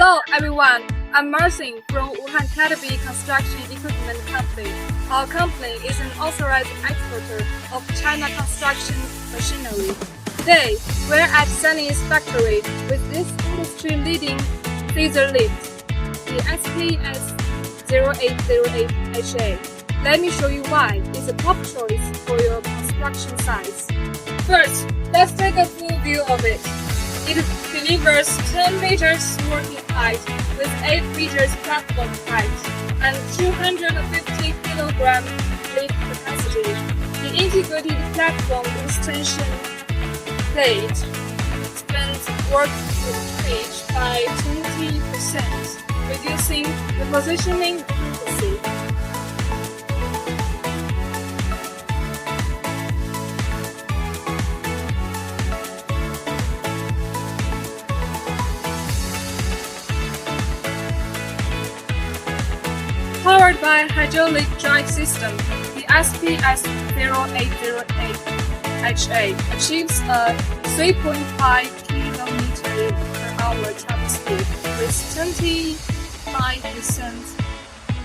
Hello everyone, I'm Marcin from Wuhan Gradeability Construction Equipment Company. Our company is an authorized exporter of China construction machinery. Today, we're at SANY's factory with this industry-leading scissor lift, the SPS0808HA. Let me show you why it's a top choice for your construction sites. First, let's take a full view of it. It delivers 10 meters working height with 8 meters platform height and 250 kilogram lift capacity. The integrated platform extension plate expands work pitch by 20%, reducing the positioning frequency. Powered by hydraulic drive system, the SPS0808HA achieves a 3.5 km/h travel speed with 25%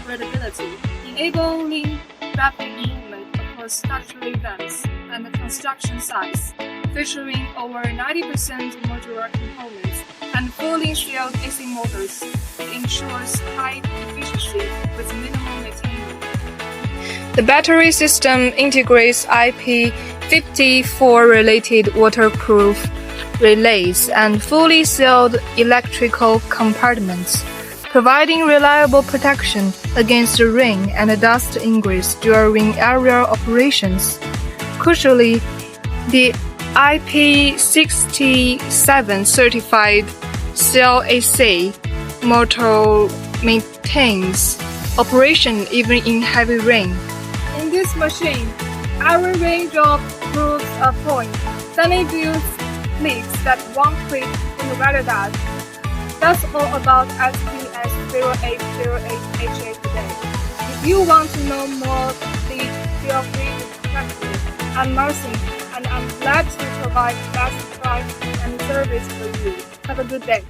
gradeability, enabling rapid movement across structural events and construction sites, featuring over 90% modular components and fully sealed AC motors. It ensures high efficiency with minimal maintenance. The battery system integrates IP54 related waterproof relays and fully sealed electrical compartments, providing reliable protection against rain and dust ingress during aerial operations. Crucially, the IP67 certified CLAC motor maintains operation even in heavy rain. In this machine, every raindrop proves a point. SANY builds leaks that won't quit in the weather does. That's all about SPS0808HA today. If you want to know more, please feel free to contact me. I'm Marcin, and I'm glad to provide best price and service for you. Have a good day.